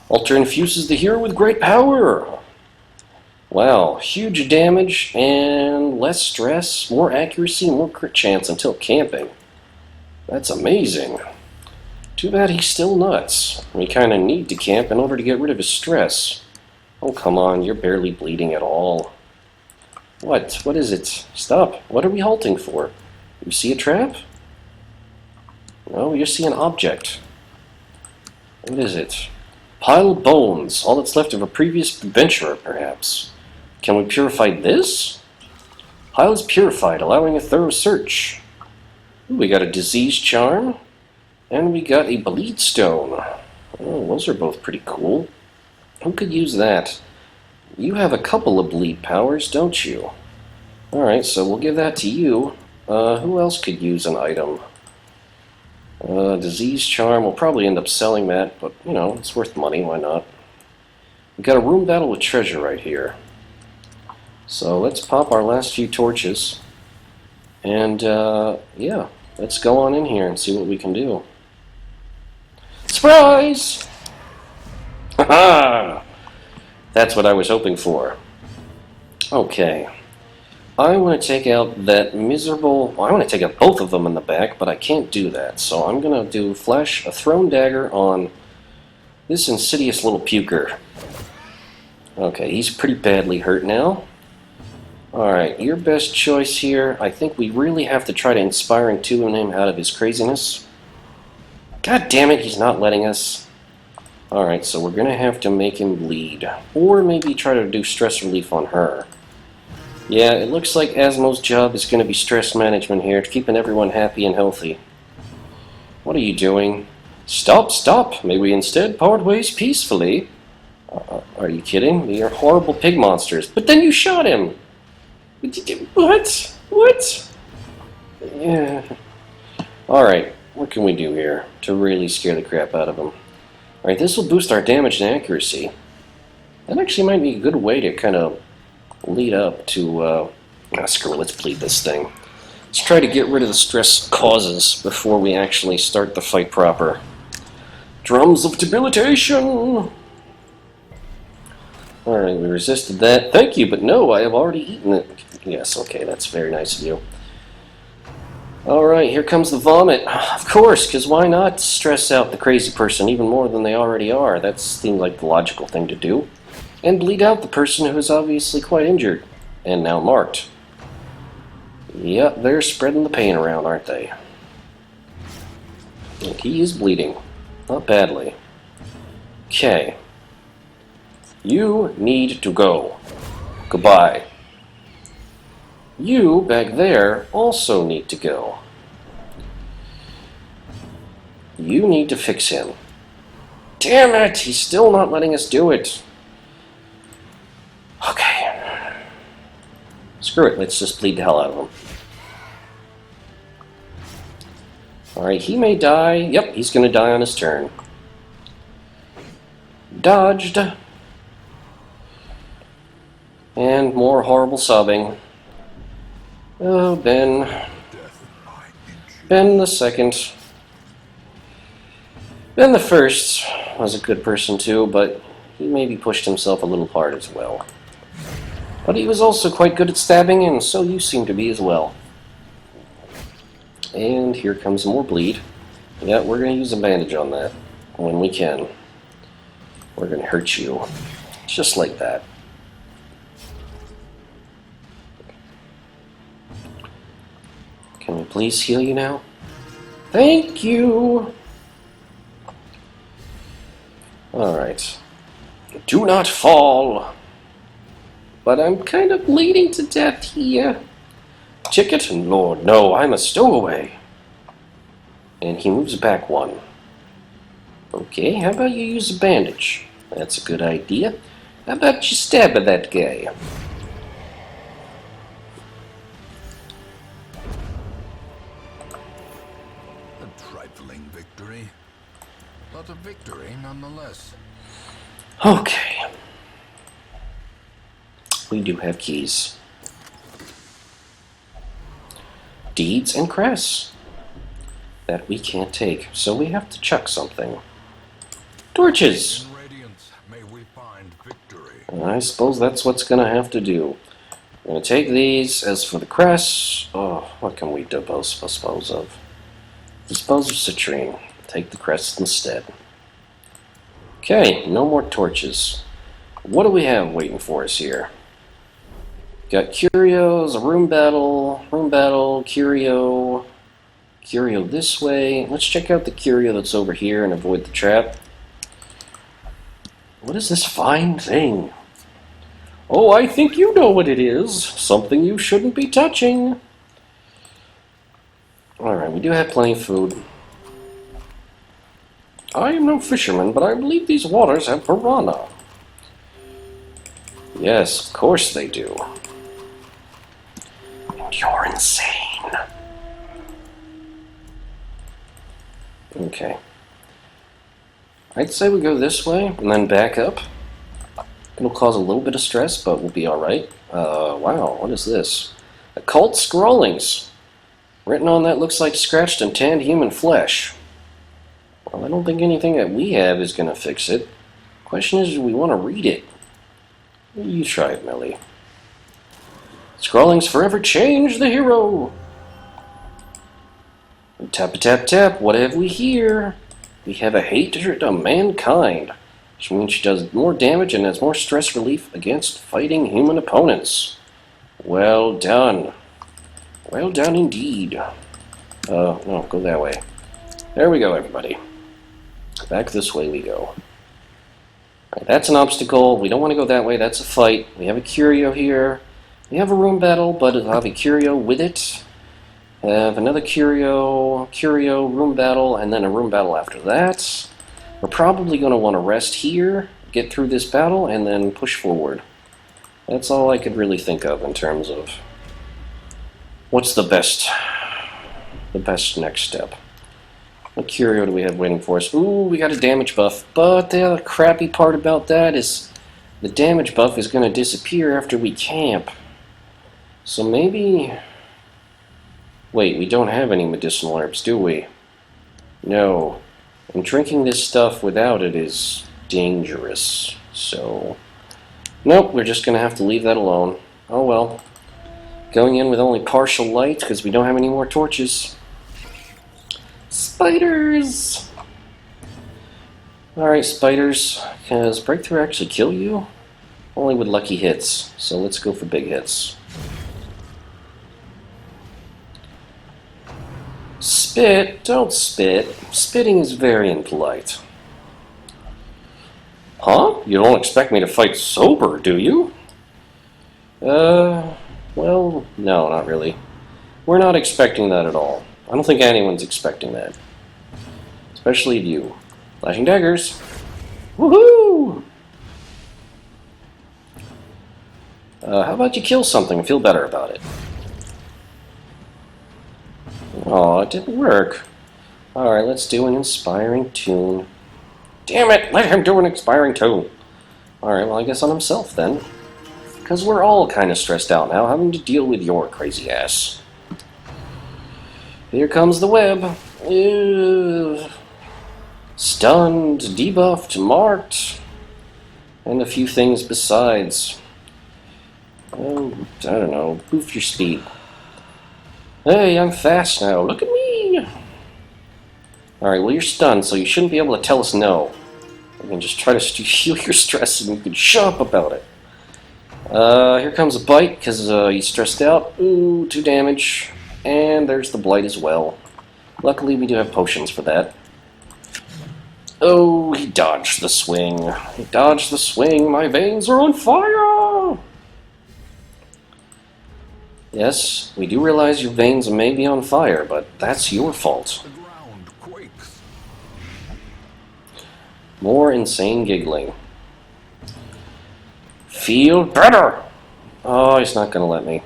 Altar infuses the hero with great power. Wow, huge damage and less stress, more accuracy, more crit chance until camping. That's amazing. Too bad he's still nuts. We kind of need to camp in order to get rid of his stress. Oh, come on, you're barely bleeding at all. What? What is it? Stop. What are we halting for? You see a trap? No, you see an object. What is it? Pile of bones. All that's left of a previous adventurer, perhaps. Can we purify this? Pile is purified, allowing a thorough search. Ooh, we got a disease charm. And we got a bleed stone. Oh, those are both pretty cool. Who could use that? You have a couple of bleed powers, don't you? Alright, so we'll give that to you. Who else could use an item? Disease charm. We'll probably end up selling that, but, you know, it's worth money. Why not? We've got a room battle with treasure right here. So let's pop our last few torches. And, yeah, let's go on in here and see what we can do. Surprise! Haha! That's what I was hoping for. Okay. I want to take out that miserable... Well, I want to take out both of them in the back, but I can't do that. So I'm going to do flash a thrown dagger on this insidious little puker. Okay, he's pretty badly hurt now. Alright, your best choice here. I think we really have to try to inspiring tune him out of his craziness. God damn it, he's not letting us. Alright, so we're going to have to make him bleed. Or maybe try to do stress relief on her. Yeah, it looks like Asmo's job is going to be stress management here, keeping everyone happy and healthy. What are you doing? Stop, stop! May we instead part ways peacefully? Are you kidding? They are horrible pig monsters. But then you shot him! What? What? Yeah. Alright, what can we do here to really scare the crap out of him? Alright, this will boost our damage and accuracy. That actually might be a good way to kind of lead up to, screw it, let's bleed this thing. Let's try to get rid of the stress causes before we actually start the fight proper. Drums of debilitation! Alright, we resisted that. Thank you, but no, I have already eaten it. Yes, okay, that's very nice of you. Alright, here comes the vomit. Of course, because why not stress out the crazy person even more than they already are? That seemed like the logical thing to do. And bleed out the person who is obviously quite injured. And now marked. Yep, they're spreading the pain around, aren't they? And he is bleeding. Not badly. Okay. You need to go. Goodbye. You, back there, also need to go. You need to fix him. Damn it! He's still not letting us do it. Okay. Screw it, let's just bleed the hell out of him. Alright, he may die. Yep, he's going to die on his turn. Dodged. And more horrible sobbing. Oh, Ben. Ben the second. Ben the first was a good person too, but he maybe pushed himself a little hard as well. But he was also quite good at stabbing, and so you seem to be as well. And here comes more bleed. Yeah, we're going to use a bandage on that when we can. We're going to hurt you. Just like that. Can we please heal you now? Thank you! Alright. Do not fall! But I'm kind of bleeding to death here. Ticket? Lord, no, I'm a stowaway. And he moves back one. Okay, how about you use a bandage? That's a good idea. How about you stab at that guy? A trifling victory, but a victory nonetheless. Okay. We do have keys. Deeds and crests that we can't take, so we have to chuck something. Torches! In radiance may we find victory. I suppose that's what's going to have to do. We're going to take these. As for the crests, oh, what can we dispose of? Dispose of citrine. Take the crests instead. Okay, no more torches. What do we have waiting for us here? Got curios, a room battle, curio this way. Let's check out the curio that's over here and avoid the trap. What is this fine thing? Oh, I think you know what it is. Something you shouldn't be touching. Alright, we do have plenty of food. I am no fisherman, but I believe these waters have piranha. Yes, of course they do. You're insane. Okay. I'd say we go this way and then back up. It'll cause a little bit of stress, but we'll be alright. Wow, what is this? Occult scrollings. Written on that looks like scratched and tanned human flesh. Well, I don't think anything that we have is going to fix it. Question is, do we want to read it? You try it, Millie. Scrawlings forever change the hero. Tap tap tap. What have we here? We have a hatred of mankind, which means she does more damage and has more stress relief against fighting human opponents. Well done. Well done indeed. No, go that way. There we go, everybody. Back this way we go. Right, that's an obstacle. We don't want to go that way. That's a fight. We have a curio here. We have a room battle, but I'll have a curio with it. Have another curio, room battle, and then a room battle after that. We're probably going to want to rest here, get through this battle, and then push forward. That's all I could really think of in terms of what's the best next step. What curio do we have waiting for us? Ooh, we got a damage buff, but the other crappy part about that is the damage buff is going to disappear after we camp. So maybe... Wait, we don't have any medicinal herbs, do we? No. And drinking this stuff without it is dangerous. So... Nope, we're just going to have to leave that alone. Oh well. Going in with only partial light because we don't have any more torches. Spiders! Alright, spiders. Does Breakthrough actually kill you? Only with lucky hits. So let's go for big hits. Spit? Don't spit. Spitting is very impolite. Huh? You don't expect me to fight sober, do you? Well, no, not really. We're not expecting that at all. I don't think anyone's expecting that. Especially you. Flashing daggers. Woohoo! How about you kill something and feel better about it? Oh, it didn't work. Alright, let's do an inspiring tune. Damn it! Let him do an inspiring tune! Alright, well, I guess on himself then. Because we're all kind of stressed out now, having to deal with your crazy ass. Here comes the web. Stunned, debuffed, marked, and a few things besides. Oh, I don't know. Boost your speed. Hey, I'm fast now. Look at me! Alright, well, you're stunned, so you shouldn't be able to tell us no. You can just try to heal your stress and you can shut up about it. Here comes a bite because he's stressed out. Ooh, 2 damage. And there's the blight as well. Luckily, we do have potions for that. Oh, he dodged the swing. He dodged the swing. My veins are on fire! Yes, we do realize your veins may be on fire, but that's your fault. The ground quakes. More insane giggling. Feel better! Oh, he's not going to let me.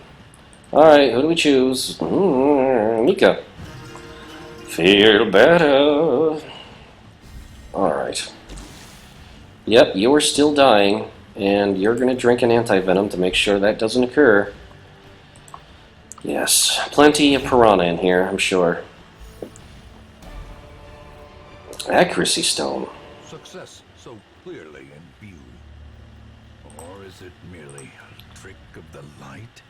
Alright, who do we choose? Mika. Feel better. Alright. Yep, you're still dying, and you're going to drink an anti-venom to make sure that doesn't occur. Yes, plenty of piranha in here, I'm sure. Accuracy stone. Success so clearly in view. Or is it merely a trick of the light?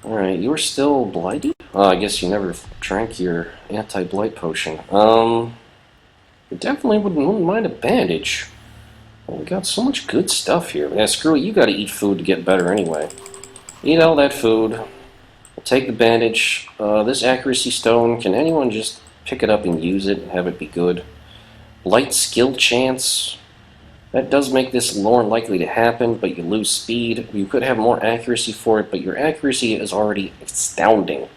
Alright, you were still blighted? Oh, I guess you never drank your anti-blight potion. You definitely wouldn't mind a bandage. Well, we got so much good stuff here. Yeah, screw it, you gotta eat food to get better anyway. Eat all that food. We'll take the bandage. This accuracy stone, can anyone just pick it up and use it and have it be good? Light skill chance. That does make this more likely to happen, but you lose speed. You could have more accuracy for it, but your accuracy is already astounding.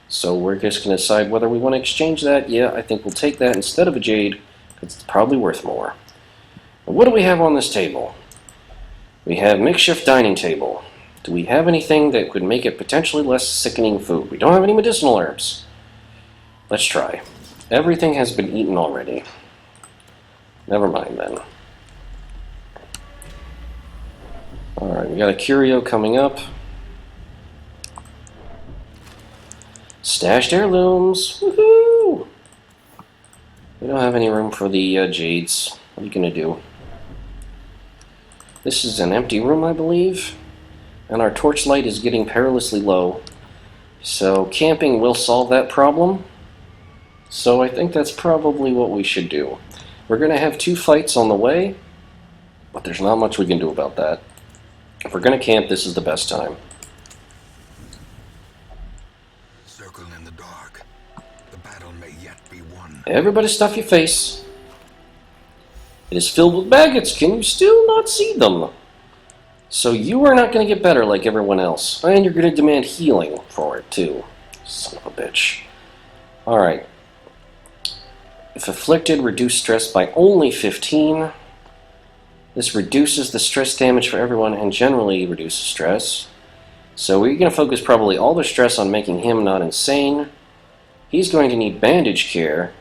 So we're just going to decide whether we want to exchange that. Yeah, I think we'll take that instead of a jade. It's probably worth more. What do we have on this table? We have makeshift dining table. Do we have anything that could make it potentially less sickening food? We don't have any medicinal herbs. Let's try. Everything has been eaten already. Never mind then. Alright, we got a curio coming up. Stashed heirlooms! Woohoo! We don't have any room for the jades. What are you gonna do? This is an empty room, I believe. And our torchlight is getting perilously low. So camping will solve that problem. So I think that's probably what we should do. We're gonna have 2 fights on the way, but there's not much we can do about that. If we're going to camp, this is the best time. Circle in the dark. The battle may yet be won. Everybody stuff your face. It is filled with maggots. Can you still not see them? So you are not going to get better like everyone else. And you're going to demand healing for it, too. Son of a bitch. Alright. If afflicted, reduce stress by only 15. This reduces the stress damage for everyone and generally reduces stress. So we're going to focus probably all the stress on making him not insane. He's going to need bandage care.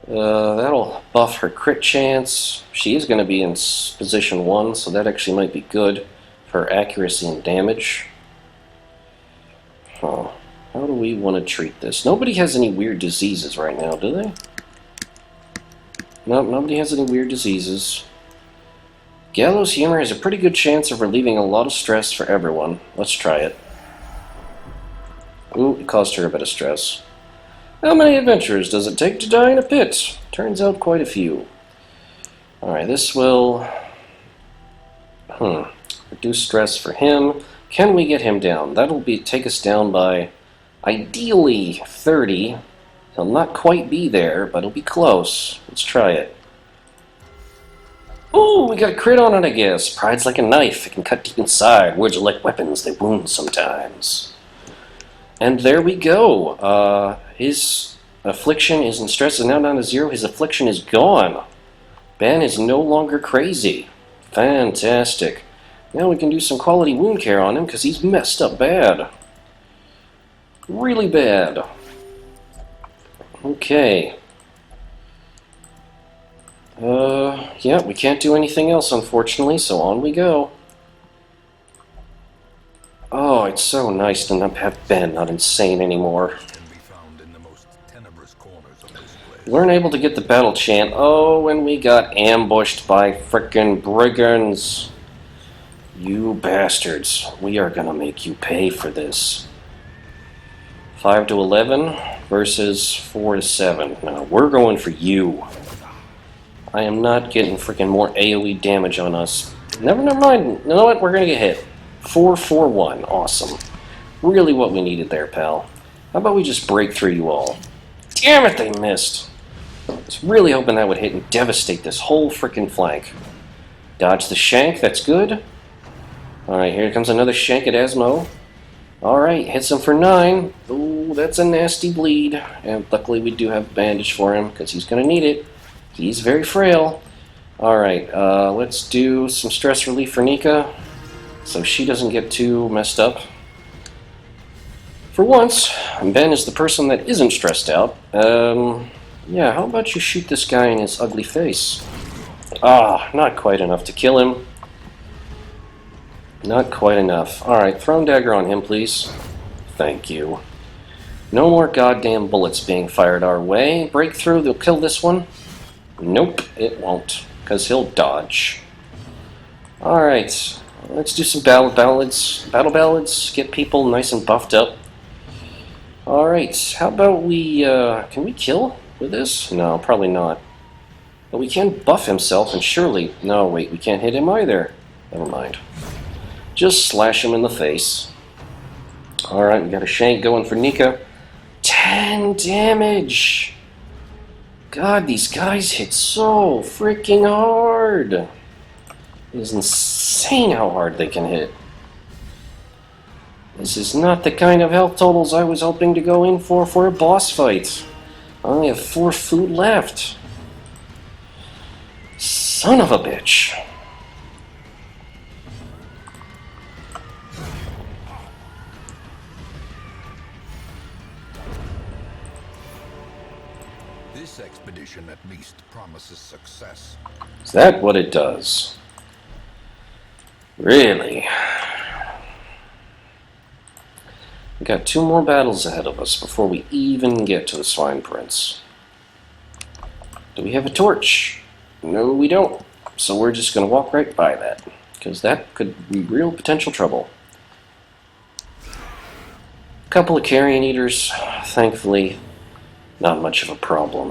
That'll buff her crit chance. She is going to be in position 1, so that actually might be good for her accuracy and damage. Huh. How do we want to treat this? Nobody has any weird diseases right now, do they? Nope, nobody has any weird diseases. Gallows Humor has a pretty good chance of relieving a lot of stress for everyone. Let's try it. Ooh, it caused her a bit of stress. How many adventures does it take to die in a pit? Turns out quite a few. Alright, this will... reduce stress for him. Can we get him down? That'll take us down by, ideally, 30. He'll not quite be there, but he'll be close. Let's try it. Ooh, we got a crit on it, I guess. Pride's like a knife. It can cut deep inside. Words are like weapons. They wound sometimes. And there we go. His affliction is in stress is now down to 0. His affliction is gone. Ben is no longer crazy. Fantastic. Now we can do some quality wound care on him, because he's messed up bad. Really bad. Okay. Yeah, we can't do anything else, unfortunately, so on we go. Oh, it's so nice to not have Ben not insane anymore. Can be found in the most tenebrous corners of this place. Weren't able to get the battle chant. Oh, and we got ambushed by frickin' brigands. You bastards. We are gonna make you pay for this. 5 to 11 versus 4 to 7. Now, we're going for you. I am not getting freaking more AoE damage on us. Never mind. You know what? We're gonna get hit. 4-4-1. Awesome. Really what we needed there, pal. How about we just break through you all? Damn it, they missed. I was really hoping that would hit and devastate this whole freaking flank. Dodge the shank. That's good. Alright, here comes another shank at Asmo. Alright, hits him for 9. Ooh, that's a nasty bleed. And luckily we do have a bandage for him, because he's going to need it. He's very frail. Alright, let's do some stress relief for Nika, so she doesn't get too messed up. For once, Ben is the person that isn't stressed out. Yeah, how about you shoot this guy in his ugly face? Ah, not quite enough to kill him. Not quite enough. Alright, thrown dagger on him, please. Thank you. No more goddamn bullets being fired our way. Breakthrough, they'll kill this one. Nope, it won't, because he'll dodge. Alright, let's do some battle ballads, get people nice and buffed up. Alright, how about we, can we kill with this? No, probably not. But we can buff himself, and surely, no, wait, we can't hit him either. Never mind. Just slash him in the face. Alright, we got a shank going for Nika. 10 damage! God, these guys hit so freaking hard. It is insane how hard they can hit. This is not the kind of health totals I was hoping to go in for a boss fight. I only have 4 food left. Son of a bitch. This expedition at least promises success. Is that what it does? Really? We got 2 more battles ahead of us before we even get to the Swine Prince. Do we have a torch? No, we don't. So we're just going to walk right by that, because that could be real potential trouble. A couple of carrion eaters, thankfully, not much of a problem.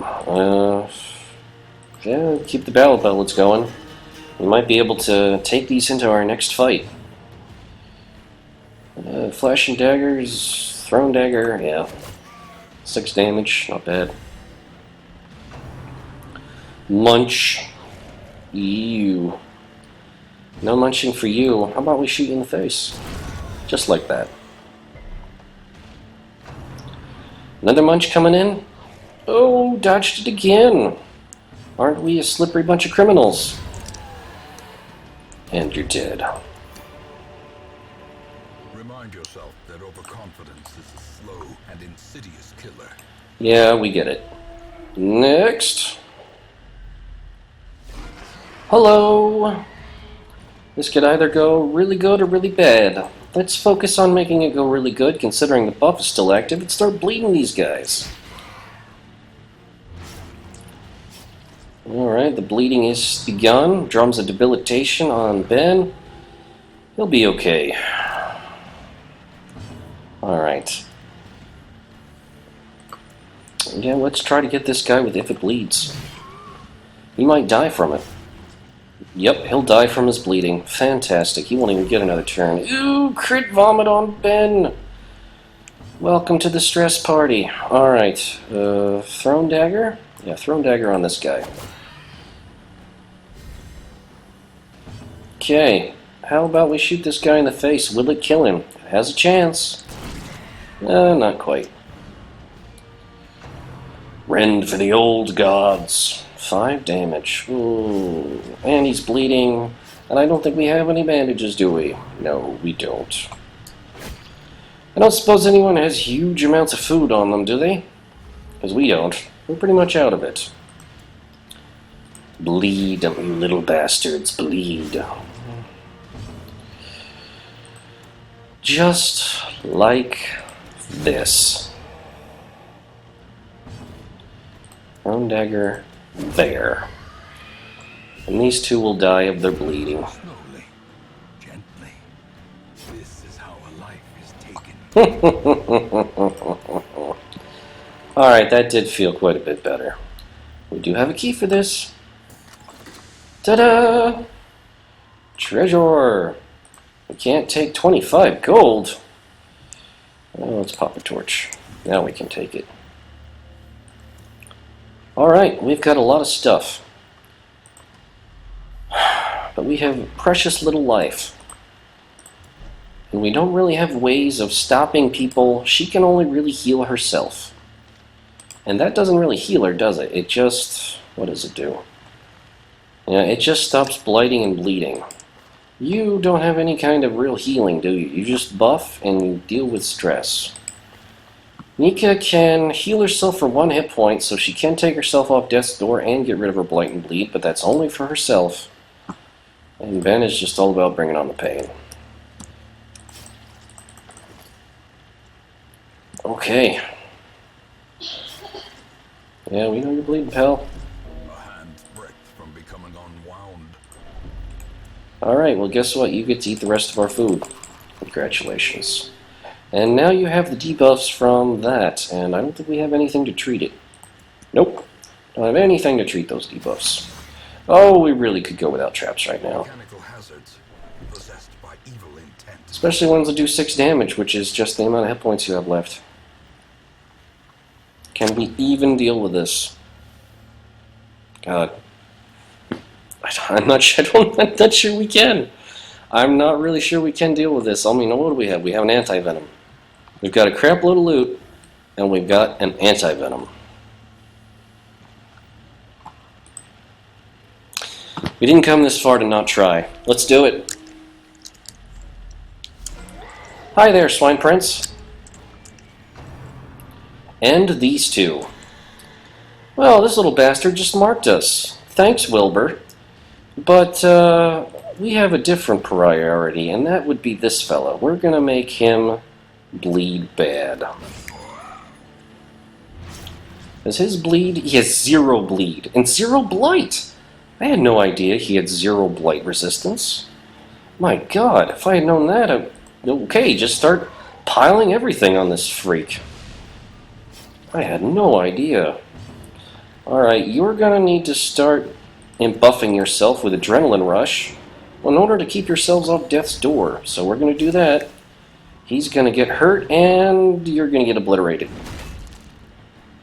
Yeah, keep the battle ballads going. We might be able to take these into our next fight. Flashing daggers, thrown dagger, yeah. 6 damage, not bad. Munch. Ew. No munching for you. How about we shoot you in the face? Just like that. Another munch coming in? Oh, dodged it again. Aren't we a slippery bunch of criminals? And you're dead. Remind yourself that overconfidence is a slow and insidious killer. Yeah, we get it. Next. Hello. This could either go really good or really bad. Let's focus on making it go really good, considering the buff is still active, and start bleeding these guys. Alright, the bleeding is begun. Drums of debilitation on Ben. He'll be okay. Alright. Yeah, let's try to get this guy with if it bleeds. He might die from it. Yep, he'll die from his bleeding. Fantastic. He won't even get another turn. Ooh, crit vomit on Ben. Welcome to the stress party. Alright. Thrown dagger? Yeah, thrown dagger on this guy. Okay. How about we shoot this guy in the face? Will it kill him? It has a chance. Not quite. Rend for the old gods. 5 damage. Ooh. And he's bleeding. And I don't think we have any bandages, do we? No, we don't. I don't suppose anyone has huge amounts of food on them, do they? Because we don't. We're pretty much out of it. Bleed, you little bastards, bleed. Just like this. Bone dagger there. And these two will die of their bleeding. Slowly, gently. This is how a life is taken. Alright, that did feel quite a bit better. We do have a key for this. Ta-da! Treasure! We can't take 25 gold. Oh, let's pop a torch. Now we can take it. Alright, we've got a lot of stuff. But we have precious little life. And we don't really have ways of stopping people. She can only really heal herself. And that doesn't really heal her, does it? It just... what does it do? Yeah, it just stops blighting and bleeding. You don't have any kind of real healing, do you? You just buff and you deal with stress. Nika can heal herself for 1 hit point, so she can take herself off death's door and get rid of her blight and bleed, but that's only for herself. And Ben is just all about bringing on the pain. Okay. Yeah, we know you're bleeding, pal. A hand's breadth from becoming unwound. Alright, well guess what? You get to eat the rest of our food. Congratulations. And now you have the debuffs from that, and I don't think we have anything to treat it. Nope. Don't have anything to treat those debuffs. Oh, we really could go without traps right now. Mechanical hazards possessed by evil intent. Especially ones that do 6 damage, which is just the amount of hit points you have left. Can we even deal with this? God. I'm not sure, I'm not sure we can. I'm not really sure we can deal with this. I mean, what do we have? We have an anti-venom. We've got a crap load of loot, and we've got an anti-venom. We didn't come this far to not try. Let's do it. Hi there, Swine Prince. And these two. Well, this little bastard just marked us. Thanks, Wilbur. But, we have a different priority, and that would be this fella. We're gonna make him bleed bad. Does his bleed? He has 0 bleed, and 0 blight! I had no idea he had 0 blight resistance. My god, if I had known that, okay, just start piling everything on this freak. I had no idea. Alright, you're gonna need to start buffing yourself with Adrenaline Rush in order to keep yourselves off death's door. So we're gonna do that. He's gonna get hurt, and you're gonna get obliterated.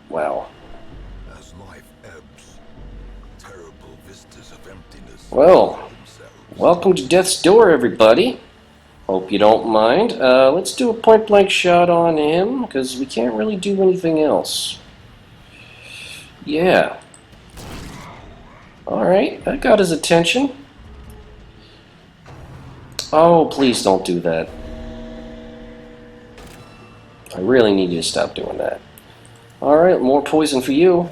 Wow. As life ebbs, terrible vistas of emptiness. Well, welcome to death's door, everybody. Hope you don't mind. Let's do a point-blank shot on him, because we can't really do anything else. Yeah. Alright, that got his attention. Oh, please don't do that. I really need you to stop doing that. Alright, more poison for you.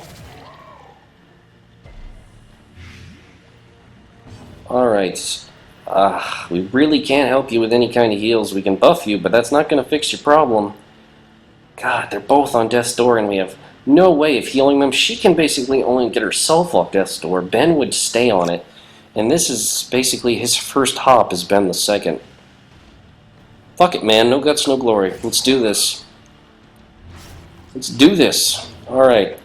Alright. We really can't help you with any kind of heals. We can buff you, but that's not going to fix your problem. God, they're both on death's door, and we have no way of healing them. She can basically only get herself off death's door. Ben would stay on it. And this is basically his first hop as Ben the Second. Fuck it, man. No guts, no glory. Let's do this. Let's do this. Alright.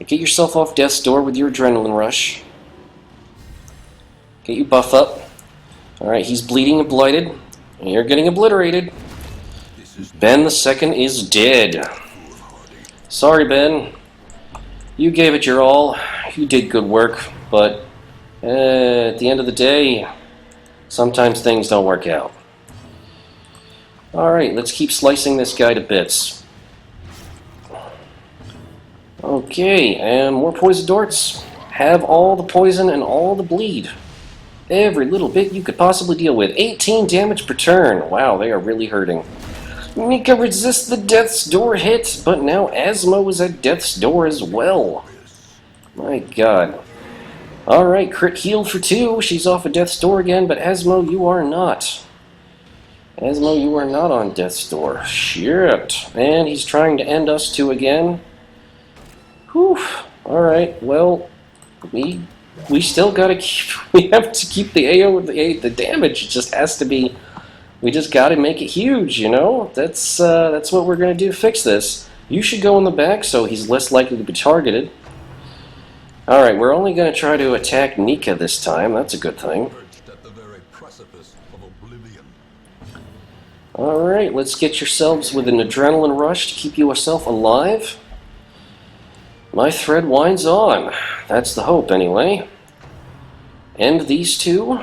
Get yourself off death's door with your Adrenaline Rush. Get your buff up. Alright, he's bleeding and blighted. And you're getting obliterated. Ben the Second is dead. Sorry, Ben. You gave it your all. You did good work, but at the end of the day, sometimes things don't work out. Alright, let's keep slicing this guy to bits. Okay, and more poison darts. Have all the poison and all the bleed. Every little bit you could possibly deal with. 18 damage per turn. Wow, they are really hurting. Nika resists the death's door hit, but now Asmo is at death's door as well. My god. Alright, crit heal for 2. She's off of death's door again, but Asmo, you are not. Asmo, you are not on death's door. Shit. And he's trying to end us 2 again. Whew. Alright, well, we still gotta keep, we have to keep the AO, the damage. It just has to be, we just gotta make it huge, you know? That's what we're gonna do to fix this. You should go in the back so he's less likely to be targeted. Alright, we're only gonna try to attack Nika this time. That's a good thing. Alright, let's get yourselves with an adrenaline rush to keep yourself alive. My thread winds on. That's the hope, anyway. End these 2.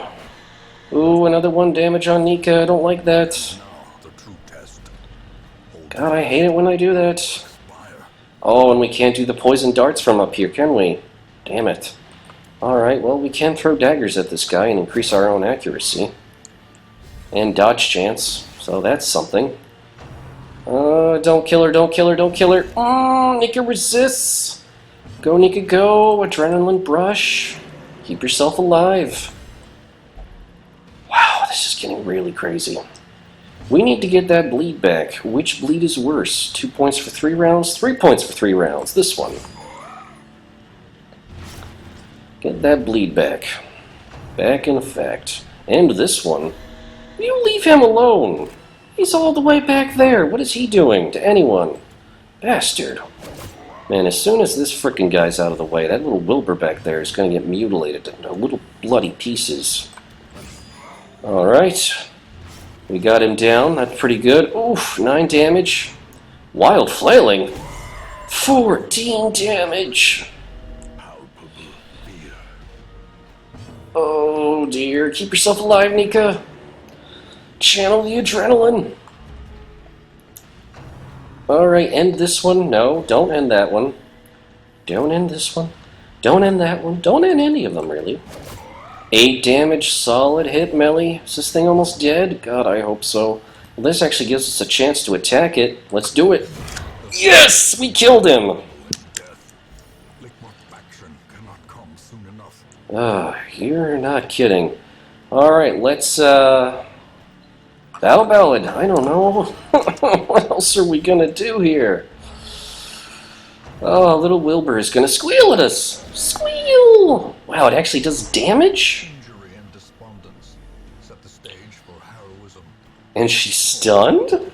Ooh, another 1 damage on Nika. I don't like that. God, I hate it when I do that. Oh, and we can't do the poison darts from up here, can we? Damn it. Alright, well, we can throw daggers at this guy and increase our own accuracy. And dodge chance. So that's something. Don't kill her, don't kill her, don't kill her. Nika resists. Go, Nika, go. Adrenaline brush. Keep yourself alive. Wow, this is getting really crazy. We need to get that bleed back. Which bleed is worse? 2 points for 3 rounds? 3 points for 3 rounds. This one. Get that bleed back. Back in effect. And this one. You leave him alone. He's all the way back there. What is he doing to anyone? Bastard. Man, as soon as this frickin' guy's out of the way, that little Wilbur back there is going to get mutilated into little bloody pieces. Alright. We got him down. That's pretty good. Oof, 9 damage. Wild flailing. 14 damage. Oh dear. Keep yourself alive, Nika. Channel the adrenaline. Alright, end this one. No, don't end that one. Don't end this one. Don't end that one. Don't end any of them, really. 8 damage, solid hit, melee. Is this thing almost dead? God, I hope so. Well, this actually gives us a chance to attack it. Let's do it. Yes! We killed him! You're not kidding. Alright, let's, Battle Ballad. I don't know. What else are we gonna do here? Oh, little Wilbur is gonna squeal at us. Squeal! Wow, it actually does damage? Injury and despondence set the stage for heroism. And she's stunned?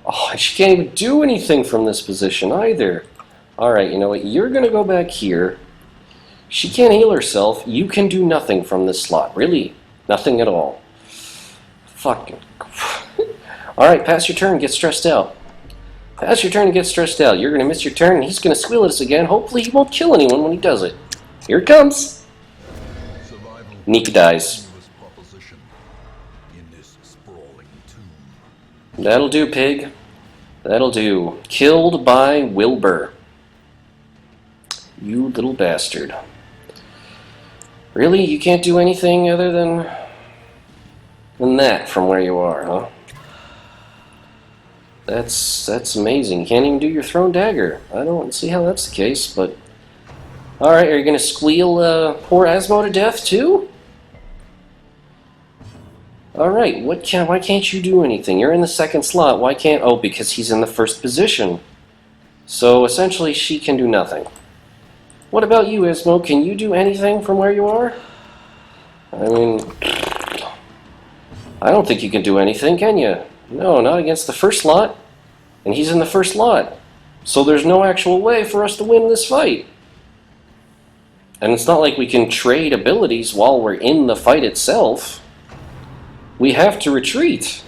Oh, and she can't even do anything from this position either. Alright, you know what? You're gonna go back here. She can't heal herself. You can do nothing from this slot. Really? Nothing at all. Fucking. Alright, pass your turn, get stressed out. Pass your turn and get stressed out. You're going to miss your turn, and he's going to squeal at us again. Hopefully he won't kill anyone when he does it. Here it comes. Nika dies. That'll do, pig. That'll do. Killed by Wilbur. You little bastard. Really? You can't do anything other than that from where you are, huh? That's amazing. You can't even do your thrown dagger. I don't see how that's the case, but... Alright, are you gonna squeal poor Asmo to death, too? Alright, why can't you do anything? You're in the second slot. Why can't... Oh, because he's in the first position. So, essentially, she can do nothing. What about you, Asmo? Can you do anything from where you are? I mean... I don't think you can do anything, can you? No, not against the first slot. And he's in the first slot. So there's no actual way for us to win this fight. And it's not like we can trade abilities while we're in the fight itself. We have to retreat.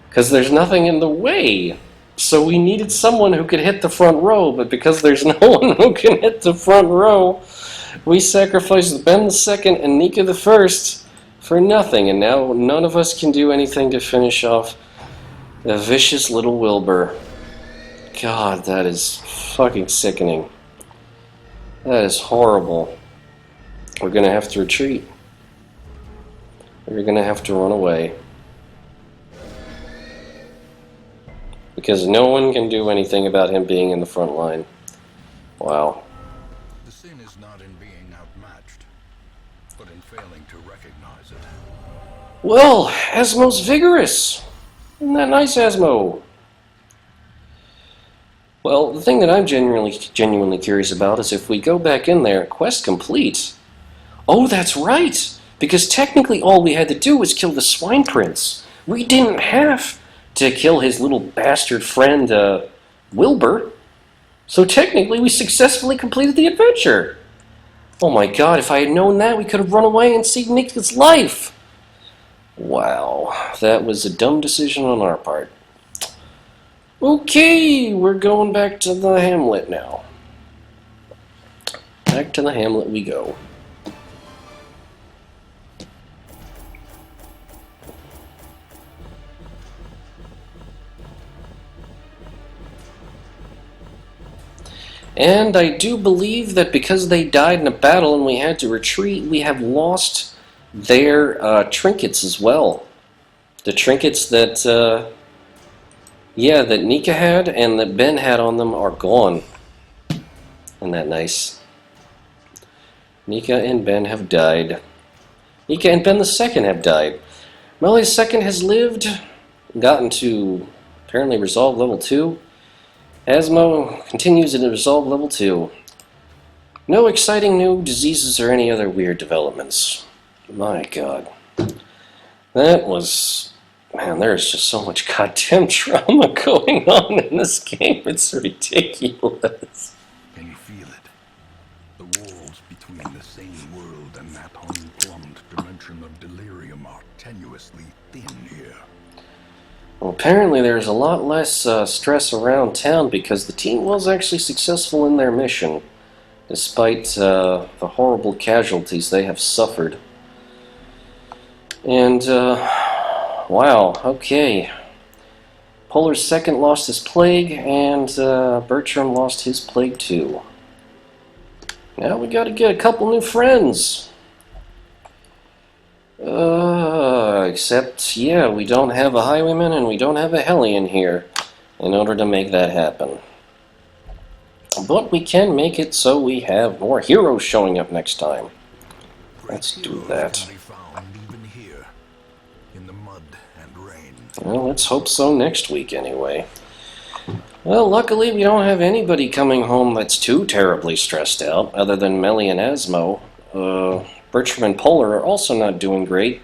Because there's nothing in the way. So we needed someone who could hit the front row, but because there's no one who can hit the front row, we sacrificed Ben the second and Nika the first for nothing, and now none of us can do anything to finish off the vicious little Wilbur. God, that is fucking sickening. That is horrible. We're gonna have to retreat. We're gonna have to run away. Because no one can do anything about him being in the front line. Wow. The sin is not in being outmatched, but in failing to recognize it. Well, Asmo's vigorous. Isn't that nice, Asmo? Well, the thing that I'm genuinely curious about is if we go back in there, quest complete. Oh, that's right! Because technically all we had to do was kill the Swine Prince. We didn't have to kill his little bastard friend, Wilbur. So technically we successfully completed the adventure. Oh my god, if I had known that, we could have run away and saved Nick's life. Wow, that was a dumb decision on our part. Okay, we're going back to the hamlet now. Back to the hamlet we go. And I do believe that because they died in a battle and we had to retreat, we have lost their trinkets as well. The trinkets that, that Nika had and that Ben had on them are gone. Isn't that nice? Nika and Ben have died. Nika and Ben the Second have died. Melly the Second has lived, gotten to apparently resolve level 2. Asmo continues in resolve level 2. No exciting new diseases or any other weird developments. My god. That was... Man, there's just so much goddamn trauma going on in this game. It's ridiculous. Can you feel it? The walls between the same world and that unplumbed dimension of delirium are tenuously thin here. Well, apparently there's a lot less stress around town because the team was actually successful in their mission, despite the horrible casualties they have suffered. And, wow, okay. Polar's Second lost his plague, and Bertram lost his plague too. Now we gotta get a couple new friends. Except, yeah, we don't have a highwayman and we don't have a hellion here in order to make that happen. But we can make it so we have more heroes showing up next time. Let's do that. Can be found even here, in the mud and rain. Well, let's hope so next week anyway. Well, luckily we don't have anybody coming home that's too terribly stressed out, other than Melly and Asmo. Bertram and Polar are also not doing great,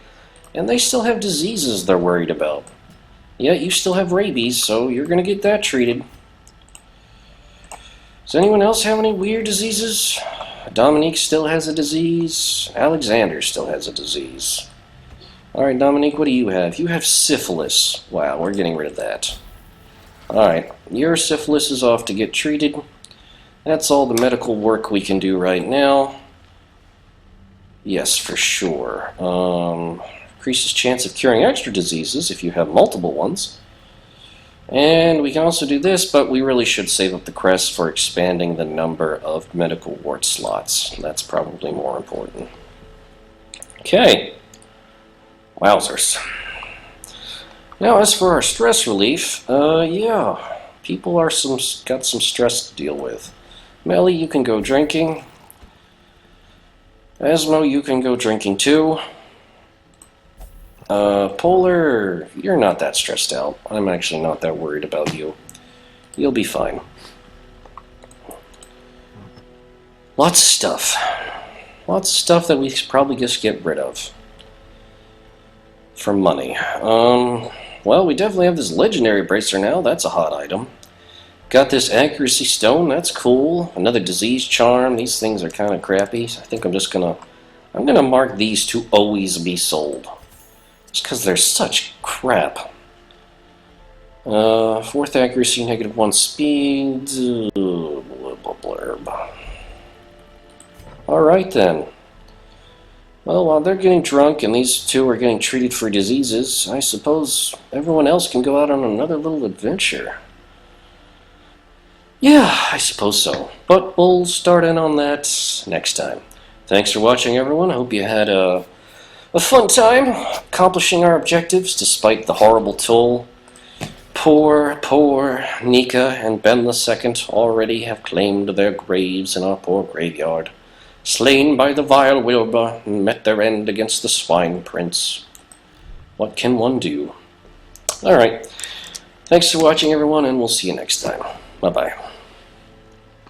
and they still have diseases they're worried about. Yeah, you still have rabies, so you're gonna get that treated. Does anyone else have any weird diseases? Dominique still has a disease. Alexander still has a disease. Alright, Dominique, what do you have? You have syphilis. Wow, we're getting rid of that. Alright, your syphilis is off to get treated. That's all the medical work we can do right now. Yes, for sure. Increases chance of curing extra diseases if you have multiple ones. And we can also do this, but we really should save up the crest for expanding the number of medical ward slots. That's probably more important. Okay. Wowzers. Now, as for our stress relief, yeah, people are got some stress to deal with. Melly, you can go drinking. Asmo, you can go drinking too. Polar, you're not that stressed out. I'm actually not that worried about you. You'll be fine. Lots of stuff. Lots of stuff that we should probably just get rid of. For money. Well, we definitely have this legendary bracer now. That's a hot item. Got this accuracy stone. That's cool. Another disease charm. These things are kind of crappy. So I think I'm gonna mark these to always be sold. Just because they're such crap. 4th accuracy, -1 speed. Blurb. Alright then. Well, while they're getting drunk and these two are getting treated for diseases, I suppose everyone else can go out on another little adventure. Yeah, I suppose so. But we'll start in on that next time. Thanks for watching, everyone. I hope you had a fun time accomplishing our objectives despite the horrible toll. Poor Nika and Ben II already have claimed their graves in our poor graveyard, slain by the vile Wilbur and met their end against the Swine Prince. What can one do? Alright, thanks for watching, everyone, and we'll see you next time. Bye-bye.